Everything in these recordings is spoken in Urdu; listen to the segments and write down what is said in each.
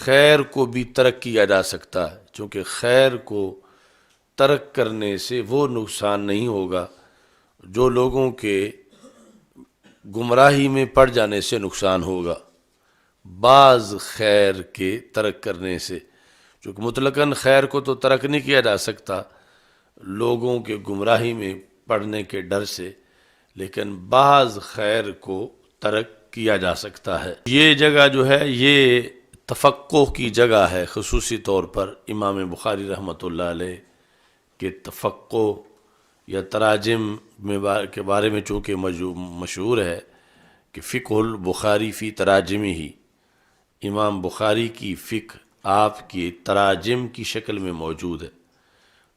خیر کو بھی ترک کیا جا سکتا ہے، چونکہ خیر کو ترک کرنے سے وہ نقصان نہیں ہوگا جو لوگوں کے گمراہی میں پڑ جانے سے نقصان ہوگا۔ بعض خیر کے ترک کرنے سے، چونکہ مطلقاً خیر کو تو ترک نہیں کیا جا سکتا لوگوں کے گمراہی میں پڑنے کے ڈر سے، لیکن بعض خیر کو ترک کیا جا سکتا ہے۔ یہ جگہ جو ہے یہ تفقہ کی جگہ ہے، خصوصی طور پر امام بخاری رحمۃ اللہ علیہ کے تفقہ یا تراجم کے بارے میں چونکہ مشہور ہے کہ فقہ البخاری فی تراجمہ ہی، امام بخاری کی فقہ آپ کی تراجم کی شکل میں موجود ہے۔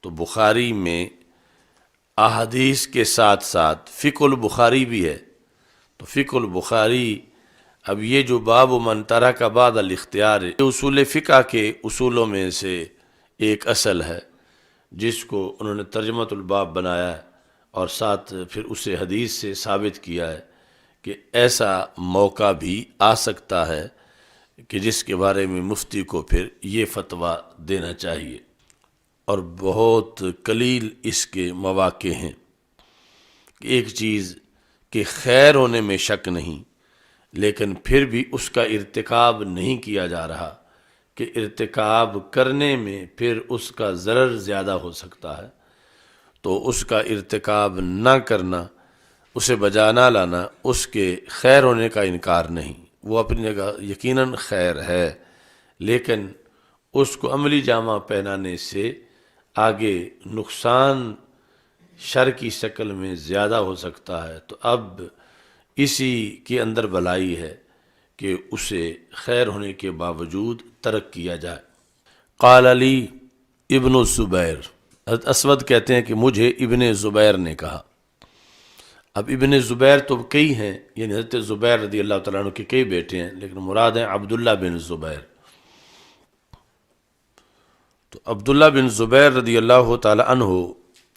تو بخاری میں احادیث کے ساتھ ساتھ فقہ البخاری بھی ہے، تو فقہ البخاری اب یہ جو باب من ترک بعد الاختیار ہے، اصول فقہ کے اصولوں میں سے ایک اصل ہے جس کو انہوں نے ترجمۃ الباب بنایا ہے، اور ساتھ پھر اسے حدیث سے ثابت کیا ہے کہ ایسا موقع بھی آ سکتا ہے کہ جس کے بارے میں مفتی کو پھر یہ فتویٰ دینا چاہیے، اور بہت قلیل اس کے مواقع ہیں کہ ایک چیز کہ خیر ہونے میں شک نہیں، لیکن پھر بھی اس کا ارتکاب نہیں کیا جا رہا کہ ارتکاب کرنے میں پھر اس کا ضرر زیادہ ہو سکتا ہے، تو اس کا ارتکاب نہ کرنا، اسے بجا نہ لانا، اس کے خیر ہونے کا انکار نہیں، وہ اپنی جگہ یقیناً خیر ہے، لیکن اس کو عملی جامہ پہنانے سے آگے نقصان شر کی شکل میں زیادہ ہو سکتا ہے، تو اب اسی کے اندر بھلائی ہے کہ اسے خیر ہونے کے باوجود ترک کیا جائے۔ قال علی ابن الزبیر، حضرت اسود کہتے ہیں کہ مجھے ابن زبیر نے کہا۔ اب ابن زبیر تو کئی ہیں، یعنی حضرت زبیر رضی اللہ تعالیٰ عنہ کے کئی بیٹے ہیں، لیکن مراد ہیں عبداللہ بن زبیر۔ تو عبداللہ بن زبیر رضی اللہ تعالیٰ عنہ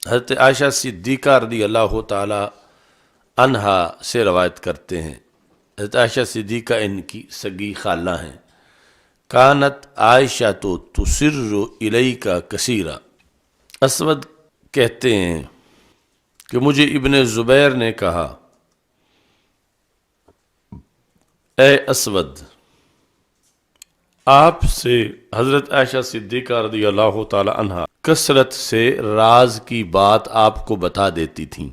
حضرت عائشہ صدیقہ رضی اللہ تعالیٰ عنہا سے روایت کرتے ہیں۔ حضرت عائشہ صدیقہ ان کی سگی خالہ ہیں۔ کانت عائشہ تو تسر الیک کثیرا، اسود کہتے ہیں کہ مجھے ابن زبیر نے کہا، اے اسود، آپ سے حضرت عائشہ صدیقہ رضی اللہ تعالی عنہا کثرت سے راز کی بات آپ کو بتا دیتی تھیں۔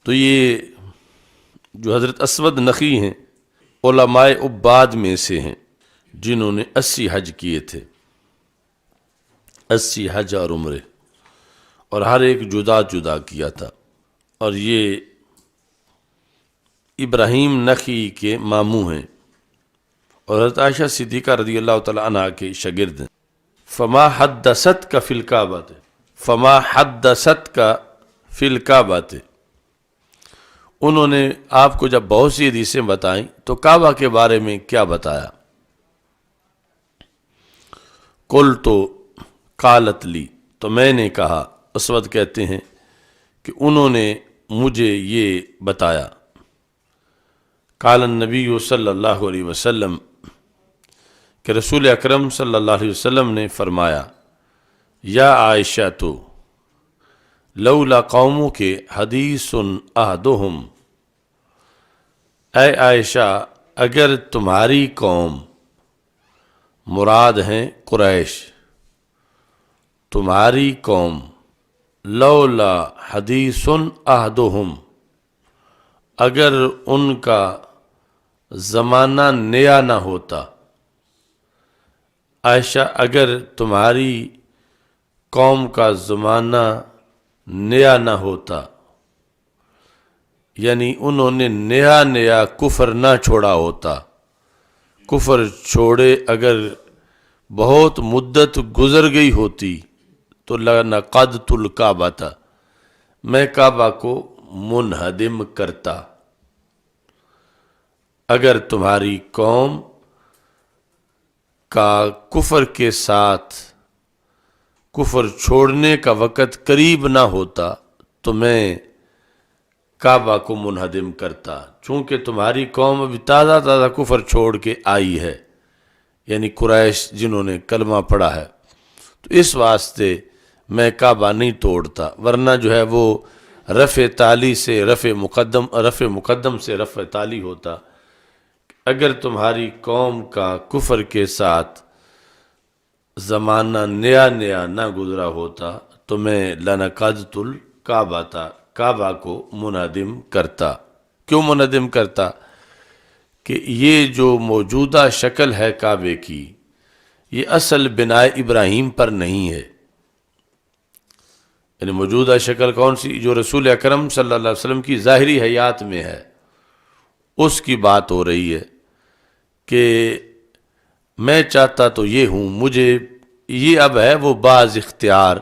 تو یہ جو حضرت اسود نخی ہیں علماء عباد میں سے ہیں جنہوں نے 80 حج کیے تھے، 80 حج اور عمرے، اور ہر ایک جدا جدا کیا تھا، اور یہ ابراہیم نخی کے ماموں ہیں اور حضرت عائشہ صدیقہ رضی اللہ تعالی عنہا کے شاگرد ہیں۔ فما حدثت کا فی الکعبۃ، فما حدثت کا فی الکعبۃ، انہوں نے آپ کو جب بہت سی حدیثیں بتائیں تو کعبہ کے بارے میں کیا بتایا؟ قلت قالت لی، تو میں نے کہا، اسود کہتے ہیں کہ انہوں نے مجھے یہ بتایا، قال النبی صلی اللہ علیہ وسلم، کہ رسول اکرم صلی اللہ علیہ وسلم نے فرمایا، یا عائشہ تو لولا قوموں کے حدیث احدہم، اے عائشہ اگر تمہاری قوم، مراد ہیں قریش، تمہاری قوم، لولا حدیث احدہم، اگر ان کا زمانہ نیا نہ ہوتا، عائشہ اگر تمہاری قوم کا زمانہ نیا نہ ہوتا، یعنی انہوں نے نیا نیا کفر نہ چھوڑا ہوتا، کفر چھوڑے اگر بہت مدت گزر گئی ہوتی تو لنقضت الکعبۃ، میں کعبہ کو منہدم کرتا۔ اگر تمہاری قوم کا کفر کے ساتھ کفر چھوڑنے کا وقت قریب نہ ہوتا تو میں کعبہ کو منہدم کرتا، چونکہ تمہاری قوم ابھی تازہ تازہ کفر چھوڑ کے آئی ہے، یعنی قریش جنہوں نے کلمہ پڑھا ہے، تو اس واسطے میں کعبہ نہیں توڑتا، ورنہ جو ہے وہ رفع تعلی سے رفع مقدم سے رفع تعلی ہوتا۔ اگر تمہاری قوم کا کفر کے ساتھ زمانہ نیا نہ گزرا ہوتا تو میں لنقضت الکعبہ تھا، کعبہ کو منہدم کرتا۔ کیوں منہدم کرتا؟ کہ یہ جو موجودہ شکل ہے کعبے کی، یہ اصل بناء ابراہیم پر نہیں ہے۔ یعنی موجودہ شکل کون سی؟ جو رسول اکرم صلی اللہ علیہ وسلم کی ظاہری حیات میں ہے، اس کی بات ہو رہی ہے کہ میں چاہتا تو یہ ہوں، مجھے یہ اب ہے وہ بعض اختیار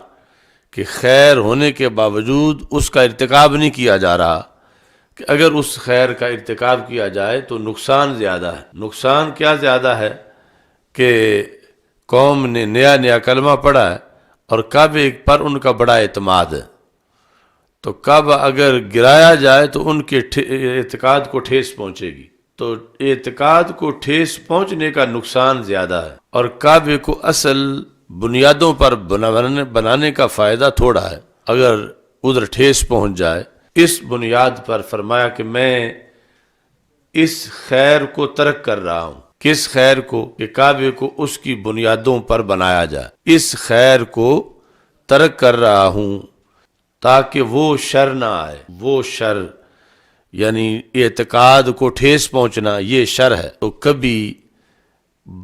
کہ خیر ہونے کے باوجود اس کا ارتکاب نہیں کیا جا رہا، کہ اگر اس خیر کا ارتکاب کیا جائے تو نقصان زیادہ ہے۔ نقصان کیا زیادہ ہے کہ قوم نے نیا کلمہ پڑھا ہے اور کعبے پر ان کا بڑا اعتماد ہے، تو کعبہ اگر گرایا جائے تو ان کے اعتقاد کو ٹھیس پہنچے گی، تو اعتقاد کو ٹھیس پہنچنے کا نقصان زیادہ ہے، اور کعبے کو اصل بنیادوں پر بنانے کا فائدہ تھوڑا ہے۔ اگر ادھر ٹھیس پہنچ جائے، اس بنیاد پر فرمایا کہ میں اس خیر کو ترک کر رہا ہوں۔ کس خیر کو؟ کہ کعبے کو اس کی بنیادوں پر بنایا جائے، اس خیر کو ترک کر رہا ہوں تاکہ وہ شر نہ آئے۔ وہ شر یعنی اعتقاد کو ٹھیس پہنچنا، یہ شر ہے۔ تو کبھی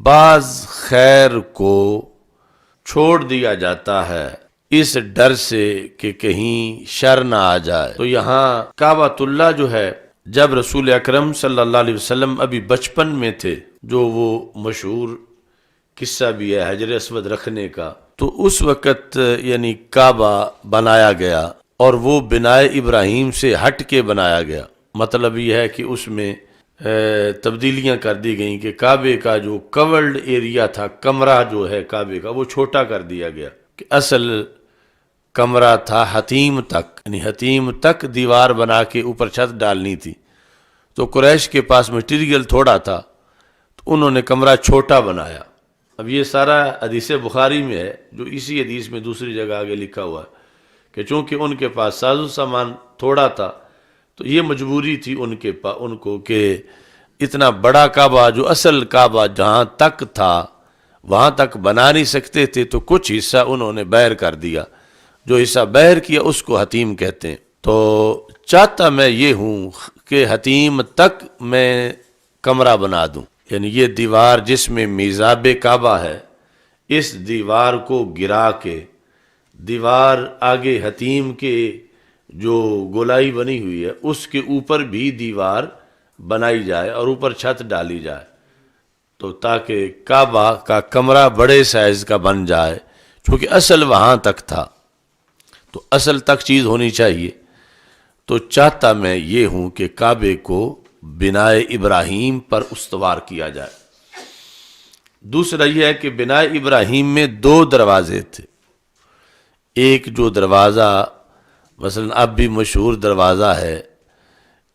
بعض خیر کو چھوڑ دیا جاتا ہے اس ڈر سے کہ کہیں شر نہ آ جائے۔ تو یہاں کعبۃ اللہ جو ہے، جب رسول اکرم صلی اللہ علیہ وسلم ابھی بچپن میں تھے، جو وہ مشہور قصہ بھی ہے حجر اسود رکھنے کا، تو اس وقت یعنی کعبہ بنایا گیا اور وہ بنائے ابراہیم سے ہٹ کے بنایا گیا۔ مطلب یہ ہے کہ اس میں تبدیلیاں کر دی گئیں کہ کعبے کا جو کورڈ ایریا تھا، کمرہ جو ہے کعبے کا، وہ چھوٹا کر دیا گیا۔ کہ اصل کمرہ تھا حتیم تک، یعنی حتیم تک دیوار بنا کے اوپر چھت ڈالنی تھی، تو قریش کے پاس مٹیریل تھوڑا تھا تو انہوں نے کمرہ چھوٹا بنایا۔ اب یہ سارا حدیث بخاری میں ہے، جو اسی حدیث میں دوسری جگہ آگے لکھا ہوا ہے کہ چونکہ ان کے پاس ساز و سامان تھوڑا تھا تو یہ مجبوری تھی ان کو کہ اتنا بڑا کعبہ، جو اصل کعبہ جہاں تک تھا وہاں تک بنا نہیں سکتے تھے، تو کچھ حصہ انہوں نے بحر کر دیا۔ جو حصہ بحر کیا اس کو حتیم کہتے ہیں۔ تو چاہتا میں یہ ہوں کہ حتیم تک میں کمرہ بنا دوں، یعنی یہ دیوار جس میں میزاب کعبہ ہے، اس دیوار کو گرا کے دیوار آگے حتیم کے جو گولائی بنی ہوئی ہے اس کے اوپر بھی دیوار بنائی جائے اور اوپر چھت ڈالی جائے، تو تاکہ کعبہ کا کمرہ بڑے سائز کا بن جائے، چونکہ اصل وہاں تک تھا، تو اصل تک چیز ہونی چاہیے۔ تو چاہتا میں یہ ہوں کہ کعبے کو بناء ابراہیم پر استوار کیا جائے۔ دوسرا یہ ہے کہ بناء ابراہیم میں 2 دروازے تھے۔ ایک جو دروازہ مثلا اب بھی مشہور دروازہ ہے،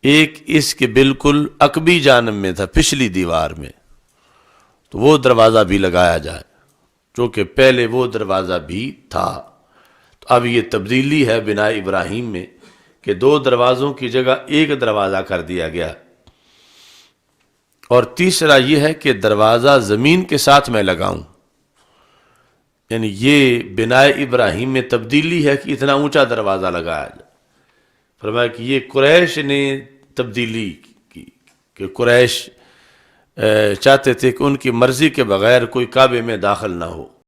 ایک اس کے بالکل عقبی جانب میں تھا، پچھلی دیوار میں، تو وہ دروازہ بھی لگایا جائے، چونکہ پہلے وہ دروازہ بھی تھا۔ تو اب یہ تبدیلی ہے بناء ابراہیم میں کہ 2 دروازوں کی جگہ 1 دروازہ کر دیا گیا۔ اور تیسرا یہ ہے کہ دروازہ زمین کے ساتھ میں لگاؤں، یعنی یہ بناء ابراہیم میں تبدیلی ہے کہ اتنا اونچا دروازہ لگایا جائے۔ فرمایا کہ یہ قریش نے تبدیلی کی، کہ قریش چاہتے تھے کہ ان کی مرضی کے بغیر کوئی کعبے میں داخل نہ ہو۔